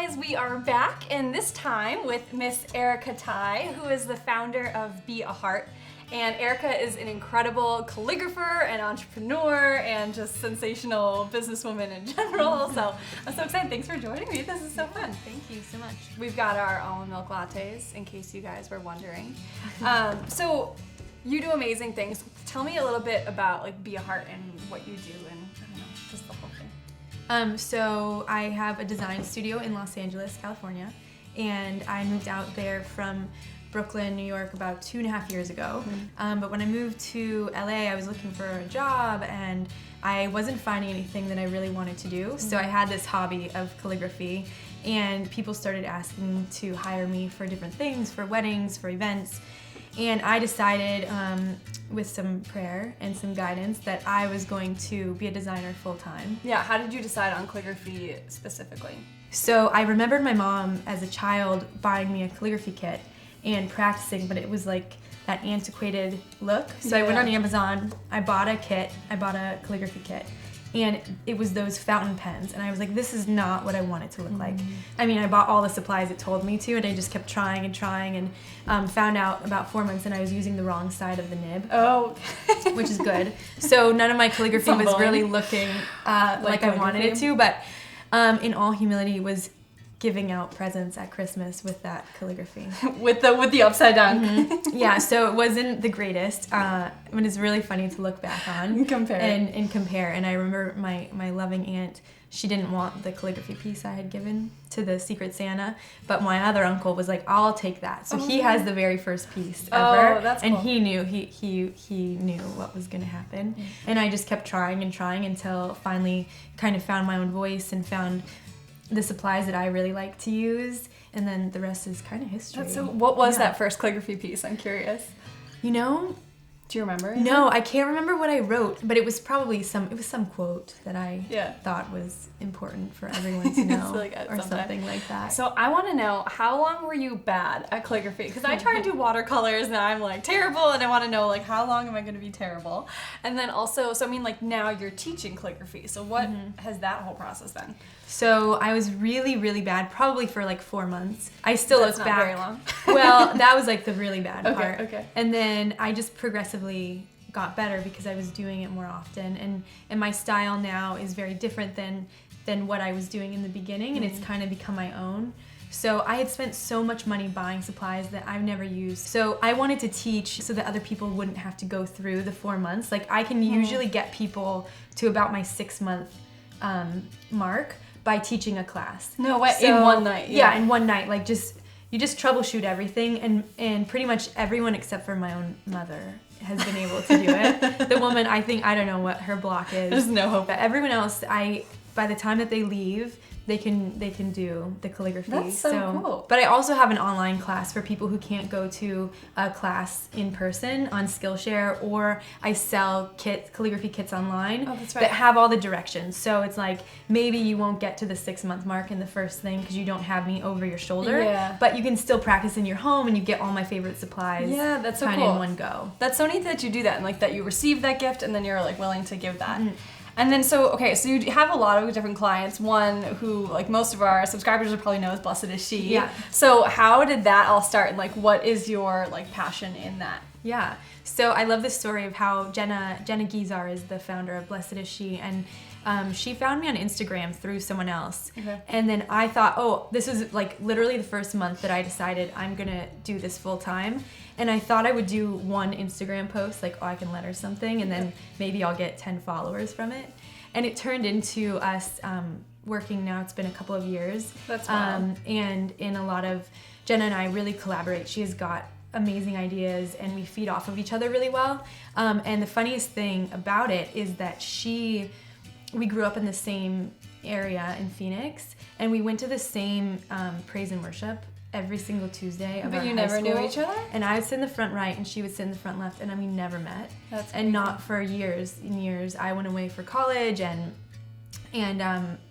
guys, we are back, and this time with Miss Erica Tighe, who is the founder of Be a Heart. And Erica is an incredible calligrapher and entrepreneur and just sensational businesswoman in general. So I'm so excited. Thanks for joining me. This is so fun. Thank you so much. We've got our almond milk lattes, in case you guys were wondering. So you do amazing things. Tell me a little bit about like Be a Heart and what you do, and I don't know, just the whole thing. So I have a design studio in Los Angeles, California, and I moved out there from Brooklyn, New York about 2.5 years ago. But when I moved to LA, I was looking for a job and I wasn't finding anything that I really wanted to do. So I had this hobby of calligraphy, and people started asking to hire me for different things, for weddings, for events. And I decided, with some prayer and some guidance, that I was going to be a designer full-time. Yeah, how did you decide on calligraphy specifically? So I remembered my mom as a child buying me a calligraphy kit and practicing, but it was like that antiquated look. So I went on Amazon, I bought a calligraphy kit, and it was those fountain pens, and I was like, this is not what I want it to look like. I mean, I bought all the supplies it told me to, and I just kept trying and found out about 4 months and I was using the wrong side of the nib. Oh. Which is good. So none of my calligraphy was really looking like I wanted it to, but in all humility was giving out presents at Christmas with that calligraphy. with the upside down. Yeah, so it wasn't the greatest. It's really funny to look back on and compare. And I remember my loving aunt, she didn't want the calligraphy piece I had given to the Secret Santa, but my other uncle was like, I'll take that. So he has the very first piece ever. Oh, that's cool. And he knew what was gonna happen. And I just kept trying and trying until finally kind of found my own voice and found the supplies that I really like to use, and then the rest is kind of history. So what was that first calligraphy piece? I'm curious. You know, do you remember? No, I can't remember what I wrote, but it was probably some quote that I thought was important for everyone to know, or something like that. So I want to know, how long were you bad at calligraphy? Because I try to do watercolors and I'm like terrible, and I want to know like how long am I going to be terrible? And then also, so I mean like now you're teaching calligraphy. So what has that whole process been? So I was really, really bad, probably for like 4 months. I still look back. That's not very long. Well, that was like the really bad part. Okay. And then I just progressively got better because I was doing it more often. And my style now is very different than what I was doing in the beginning, and it's kind of become my own. So I had spent so much money buying supplies that I've never used. So I wanted to teach so that other people wouldn't have to go through the 4 months. Like I can usually get people to about my 6-month mark by teaching a class. No way, in one night. Yeah, in one night. Like you just troubleshoot everything, and pretty much everyone except for my own mother has been able to do it. The woman, I don't know what her block is. There's no hope. But everyone else, by the time that they leave, they can do the calligraphy. That's so cool. But I also have an online class for people who can't go to a class in person on Skillshare, or I sell calligraphy kits online that have all the directions. So it's like maybe you won't get to the 6-month mark in the first thing because you don't have me over your shoulder, but you can still practice in your home and you get all my favorite supplies. Yeah, that's so cool. Kind of in one go. That's so neat that you do that, and like that you receive that gift and then you're like willing to give that. And then so you have a lot of different clients. One who, like most of our subscribers will probably know, is Blessed Is She. Yeah. So how did that all start, and like what is your like passion in that? Yeah. So I love the story of how Jenna Gizar is the founder of Blessed Is She, and she found me on Instagram through someone else. And then I thought, oh, this was like literally the first month that I decided I'm gonna do this full time. And I thought I would do one Instagram post, like, oh, I can let her something, and then maybe I'll get 10 followers from it. And it turned into us working now. It's been a couple of years. That's wild. And in a lot of, Jenna and I really collaborate. She has got amazing ideas, and we feed off of each other really well. And the funniest thing about it is that we grew up in the same area in Phoenix, and we went to the same praise and worship every single Tuesday of our high school. But you never knew each other? And I would sit in the front right, and she would sit in the front left, and we never met. That's and not for years and years. I went away for college, and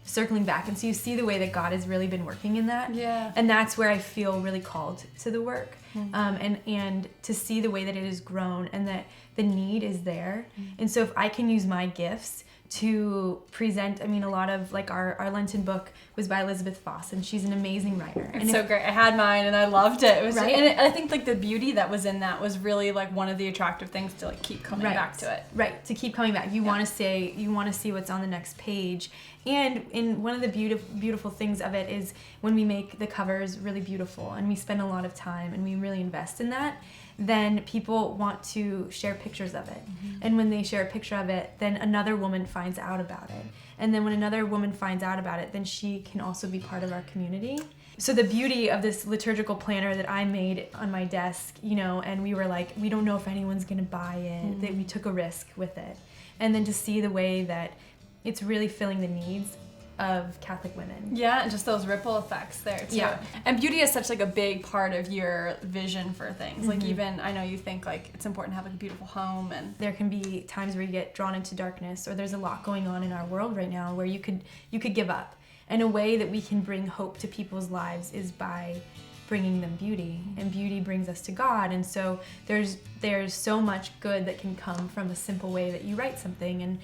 circling back, and so you see the way that God has really been working in that. Yeah. And that's where I feel really called to the work, and to see the way that it has grown and that the need is there. And so if I can use my gifts to present. I mean, a lot of like our Lenten book was by Elizabeth Foss, and she's an amazing writer. It's so great. I had mine and I loved it. It was Right? and I think like the beauty that was in that was really like one of the attractive things to like keep coming back to it. Right, to keep coming back. You want to see what's on the next page. And one of the beautiful things of it is when we make the covers really beautiful and we spend a lot of time and we really invest in that, then people want to share pictures of it. And when they share a picture of it, then another woman finds out about it. And then when another woman finds out about it, then she can also be part of our community. So the beauty of this liturgical planner that I made on my desk, you know, and we were like, we don't know if anyone's going to buy it, that we took a risk with it. And then to see the way that it's really filling the needs of Catholic women. Yeah, and just those ripple effects there too. Yeah. And beauty is such like a big part of your vision for things. Like even, I know you think like it's important to have like a beautiful home and there can be times where you get drawn into darkness, or there's a lot going on in our world right now where you could give up. And a way that we can bring hope to people's lives is by bringing them beauty, and beauty brings us to God. And so there's so much good that can come from a simple way that you write something. And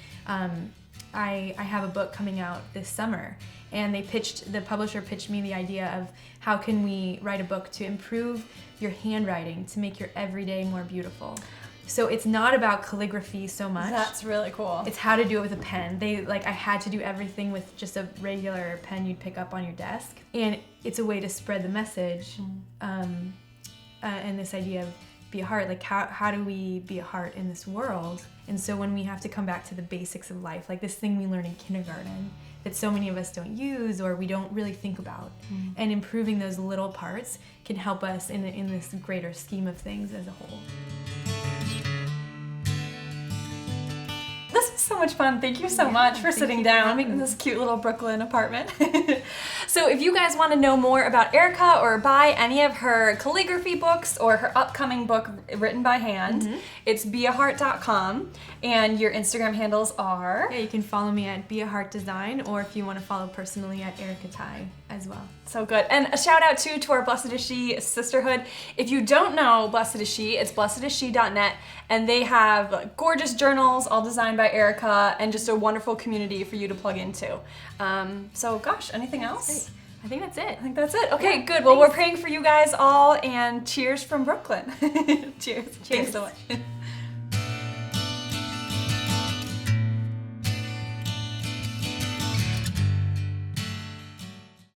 I have a book coming out this summer, and the publisher pitched me the idea of how can we write a book to improve your handwriting, to make your everyday more beautiful. So it's not about calligraphy so much. that's really cool. It's how to do it with a pen. I had to do everything with just a regular pen you'd pick up on your desk. And it's a way to spread the message, and this idea of be a heart. Like how do we be a heart in this world? And so when we have to come back to the basics of life, like this thing we learn in kindergarten that so many of us don't use or we don't really think about, and improving those little parts can help us in this greater scheme of things as a whole. This was so much fun. Thank you so much for sitting down in this cute little Brooklyn apartment. So if you guys want to know more about Erica or buy any of her calligraphy books or her upcoming book written by hand, it's beaheart.com, and your Instagram handles are? Yeah, you can follow me at Be a Heart Design, or if you want to follow personally at Erica Tighe as well. So good. And a shout out too to our Blessed Is She sisterhood. If you don't know Blessed Is She, it's blessedisshe.net, and they have gorgeous journals all designed by Erica and just a wonderful community for you to plug into. So gosh, anything else? I think that's it. I think that's it. Okay, good. Well, we're praying for you guys all, and cheers from Brooklyn. Cheers. Thanks so much.